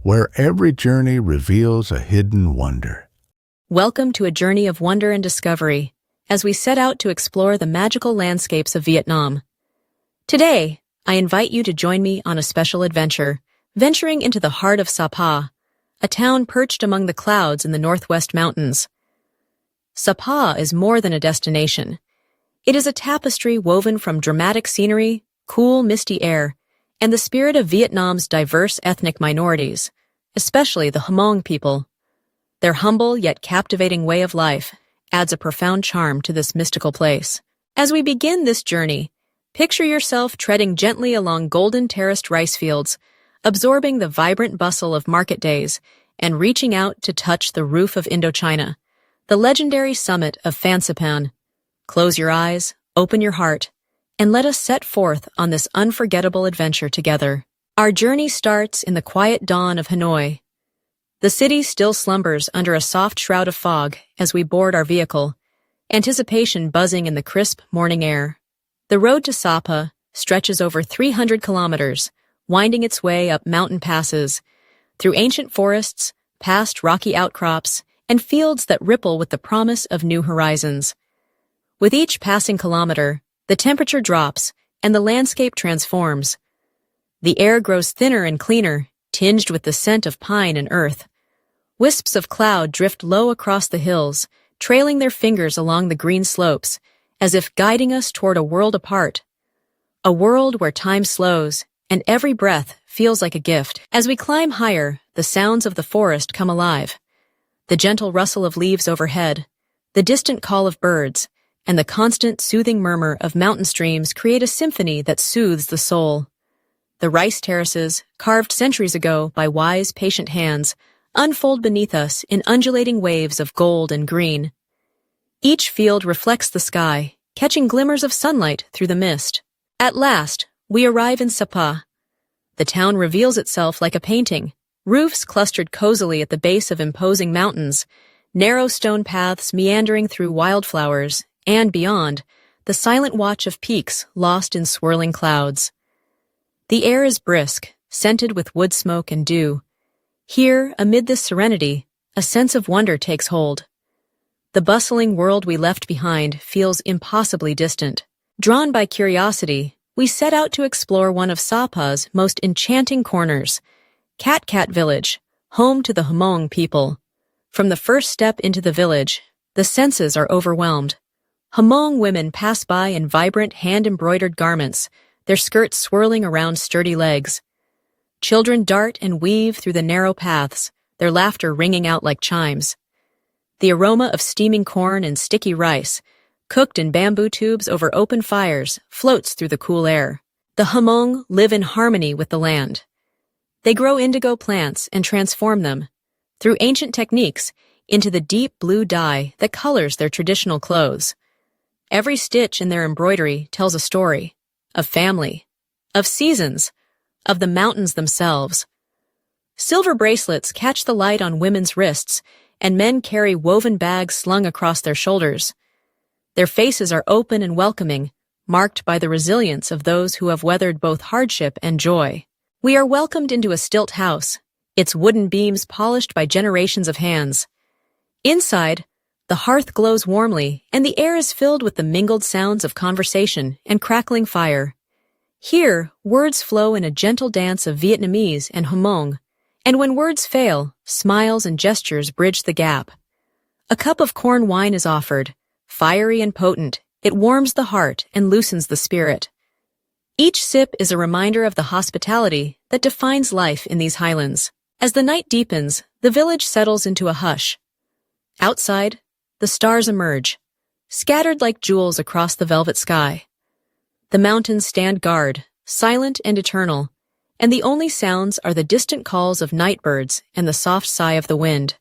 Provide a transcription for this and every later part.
where every journey reveals a hidden wonder. Welcome to a journey of wonder and discovery as we set out to explore the magical landscapes of Vietnam. Today, I invite you to join me on a special adventure, venturing into the heart of Sapa, a town perched among the clouds in the northwest mountains. Sapa is more than a destination. It is a tapestry woven from dramatic scenery, cool, misty air, and the spirit of Vietnam's diverse ethnic minorities, especially the Hmong people. Their humble yet captivating way of life adds a profound charm to this mystical place. As we begin this journey, picture yourself treading gently along golden terraced rice fields, absorbing the vibrant bustle of market days and reaching out to touch the roof of Indochina, the legendary summit of Fansipan. Close your eyes, open your heart, and let us set forth on this unforgettable adventure together. Our journey starts in the quiet dawn of Hanoi. The city still slumbers under a soft shroud of fog as we board our vehicle, anticipation buzzing in the crisp morning air. The road to Sapa stretches over 300 kilometers, winding its way up mountain passes, through ancient forests, past rocky outcrops, and fields that ripple with the promise of new horizons. With each passing kilometer, the temperature drops and the landscape transforms. The air grows thinner and cleaner, tinged with the scent of pine and earth. Wisps of cloud drift low across the hills, trailing their fingers along the green slopes, as if guiding us toward a world apart. A world where time slows, and every breath feels like a gift. As we climb higher, the sounds of the forest come alive. The gentle rustle of leaves overhead, the distant call of birds, and the constant soothing murmur of mountain streams create a symphony that soothes the soul. The rice terraces, carved centuries ago by wise, patient hands, unfold beneath us in undulating waves of gold and green. Each field reflects the sky, catching glimmers of sunlight through the mist. At last, we arrive in Sapa. The town reveals itself like a painting, roofs clustered cozily at the base of imposing mountains, narrow stone paths meandering through wildflowers, and beyond, the silent watch of peaks lost in swirling clouds. The air is brisk, scented with wood smoke and dew. Here, amid this serenity, a sense of wonder takes hold. The bustling world we left behind feels impossibly distant. Drawn by curiosity, we set out to explore one of Sapa's most enchanting corners, Cat Cat Village, home to the Hmong people. From the first step into the village, the senses are overwhelmed. Hmong women pass by in vibrant hand-embroidered garments, their skirts swirling around sturdy legs. Children dart and weave through the narrow paths, their laughter ringing out like chimes. The aroma of steaming corn and sticky rice, cooked in bamboo tubes over open fires, floats through the cool air. The Hmong live in harmony with the land. They grow indigo plants and transform them, through ancient techniques, into the deep blue dye that colors their traditional clothes. Every stitch in their embroidery tells a story, of family, of seasons, of the mountains themselves. Silver bracelets catch the light on women's wrists, and men carry woven bags slung across their shoulders. Their faces are open and welcoming, marked by the resilience of those who have weathered both hardship and joy. We are welcomed into a stilt house, its wooden beams polished by generations of hands. Inside, the hearth glows warmly, and the air is filled with the mingled sounds of conversation and crackling fire. Here, words flow in a gentle dance of Vietnamese and Hmong, and when words fail, smiles and gestures bridge the gap. A cup of corn wine is offered. Fiery and potent, it warms the heart and loosens the spirit. Each sip is a reminder of the hospitality that defines life in these highlands. As the night deepens, the village settles into a hush. Outside, the stars emerge, scattered like jewels across the velvet sky. The mountains stand guard, silent and eternal, and the only sounds are the distant calls of night birds and the soft sigh of the wind.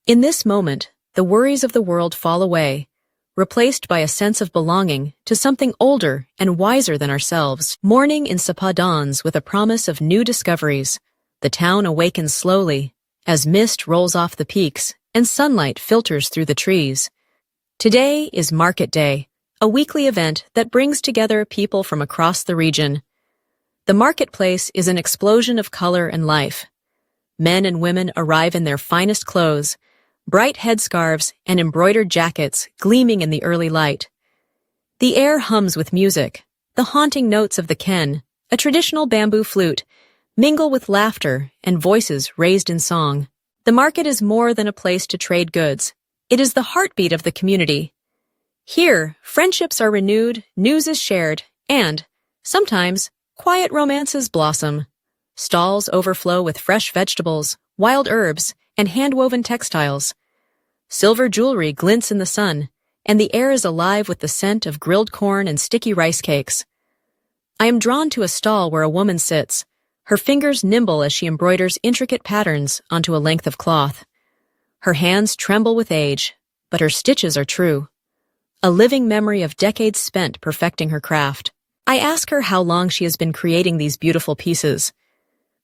In this moment, the worries of the world fall away, replaced by a sense of belonging to something older and wiser than ourselves. Morning in Sapa dawns with a promise of new discoveries. The town awakens slowly, as mist rolls off the peaks and sunlight filters through the trees. Today is Market Day, a weekly event that brings together people from across the region. The marketplace is an explosion of color and life. Men and women arrive in their finest clothes, bright headscarves and embroidered jackets gleaming in the early light. The air hums with music. The haunting notes of the ken, a traditional bamboo flute, mingle with laughter and voices raised in song. The market is more than a place to trade goods. It is the heartbeat of the community. Here, friendships are renewed, news is shared, and, sometimes, quiet romances blossom. Stalls overflow with fresh vegetables, wild herbs, and hand-woven textiles. Silver jewelry glints in the sun, and the air is alive with the scent of grilled corn and sticky rice cakes. I am drawn to a stall where a woman sits, her fingers nimble as she embroiders intricate patterns onto a length of cloth. Her hands tremble with age, but her stitches are true. A living memory of decades spent perfecting her craft. I ask her how long she has been creating these beautiful pieces.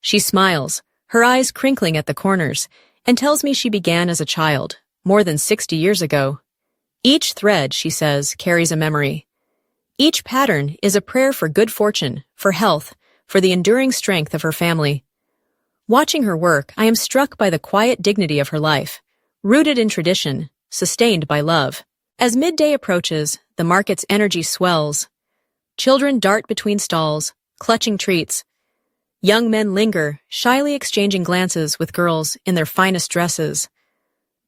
She smiles, her eyes crinkling at the corners, and tells me she began as a child, more than 60 years ago. Each thread, she says, carries a memory. Each pattern is a prayer for good fortune, for health, for the enduring strength of her family. Watching her work, I am struck by the quiet dignity of her life, rooted in tradition, sustained by love. As midday approaches, the market's energy swells. Children dart between stalls, clutching treats. Young men linger, shyly exchanging glances with girls in their finest dresses.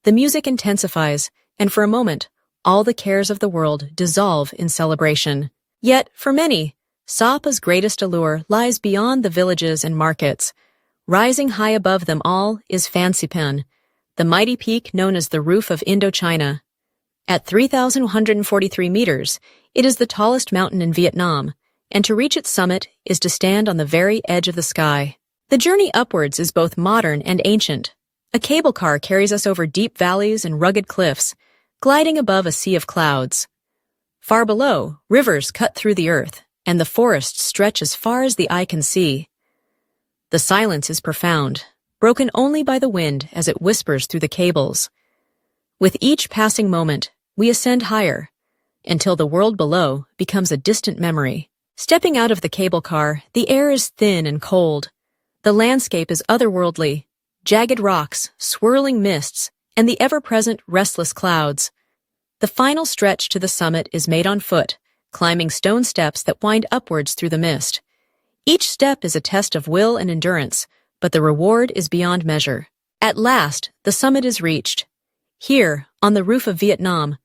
The music intensifies, and for a moment, all the cares of the world dissolve in celebration. Yet, for many, Sapa's greatest allure lies beyond the villages and markets. Rising high above them all is Fansipan, the mighty peak known as the Roof of Indochina. At 3,143 meters, it is the tallest mountain in Vietnam, and to reach its summit is to stand on the very edge of the sky. The journey upwards is both modern and ancient. A cable car carries us over deep valleys and rugged cliffs, gliding above a sea of clouds. Far below, rivers cut through the earth, and the forests stretch as far as the eye can see. The silence is profound, broken only by the wind as it whispers through the cables. With each passing moment, we ascend higher, until the world below becomes a distant memory. Stepping out of the cable car, the air is thin and cold. The landscape is otherworldly, jagged rocks, swirling mists, and the ever-present restless clouds. The final stretch to the summit is made on foot, climbing stone steps that wind upwards through the mist. Each step is a test of will and endurance, but the reward is beyond measure. At last, the summit is reached. Here, on the roof of Vietnam,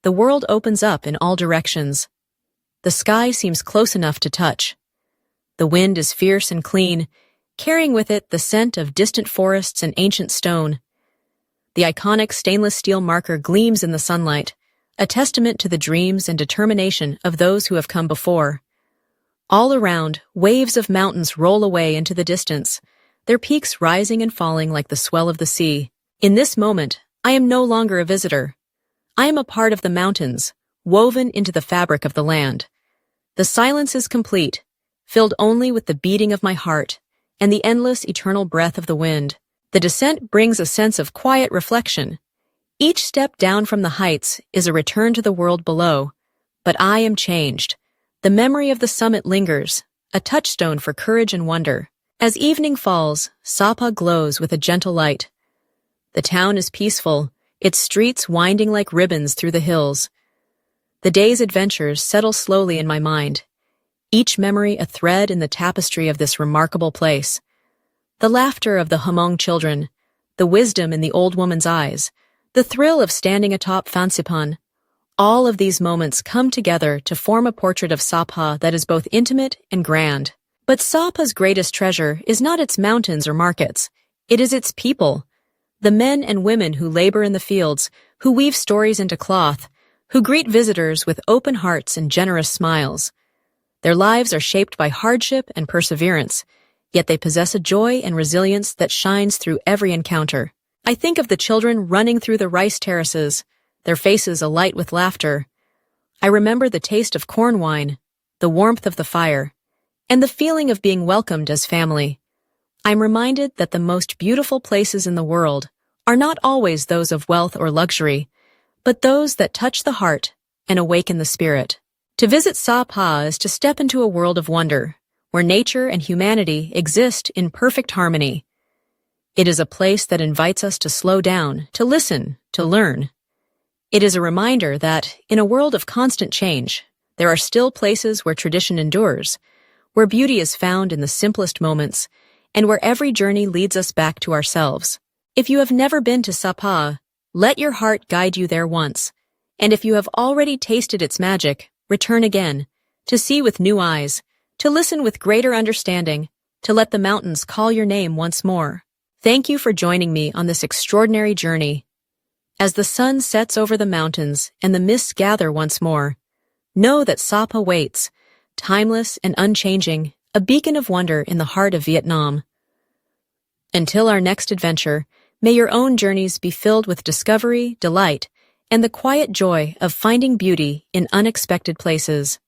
the world opens up in all directions. The sky seems close enough to touch. The wind is fierce and clean, carrying with it the scent of distant forests and ancient stone. The iconic stainless steel marker gleams in the sunlight, a testament to the dreams and determination of those who have come before. All around, waves of mountains roll away into the distance, their peaks rising and falling like the swell of the sea. In this moment, I am no longer a visitor. I am a part of the mountains, woven into the fabric of the land. The silence is complete, filled only with the beating of my heart and the endless eternal breath of the wind. The descent brings a sense of quiet reflection. Each step down from the heights is a return to the world below, but I am changed. The memory of the summit lingers, a touchstone for courage and wonder. As evening falls, Sapa glows with a gentle light. The town is peaceful, its streets winding like ribbons through the hills. The day's adventures settle slowly in my mind, each memory a thread in the tapestry of this remarkable place. The laughter of the Hmong children, the wisdom in the old woman's eyes, the thrill of standing atop Fansipan, all of these moments come together to form a portrait of Sapa that is both intimate and grand. But Sapa's greatest treasure is not its mountains or markets. It is its people, the men and women who labor in the fields, who weave stories into cloth, who greet visitors with open hearts and generous smiles. Their lives are shaped by hardship and perseverance, yet they possess a joy and resilience that shines through every encounter. I think of the children running through the rice terraces, their faces alight with laughter. I remember the taste of corn wine, the warmth of the fire, and the feeling of being welcomed as family. I'm reminded that the most beautiful places in the world are not always those of wealth or luxury, but those that touch the heart and awaken the spirit. To visit Sapa is to step into a world of wonder, where nature and humanity exist in perfect harmony. It is a place that invites us to slow down, to listen, to learn. It is a reminder that, in a world of constant change, there are still places where tradition endures, where beauty is found in the simplest moments, and where every journey leads us back to ourselves. If you have never been to Sapa, let your heart guide you there once, and if you have already tasted its magic, return again, to see with new eyes, to listen with greater understanding, to let the mountains call your name once more. Thank you for joining me on this extraordinary journey. As the sun sets over the mountains and the mists gather once more, know that Sapa waits, timeless and unchanging, a beacon of wonder in the heart of Vietnam. Until our next adventure, may your own journeys be filled with discovery, delight, and the quiet joy of finding beauty in unexpected places.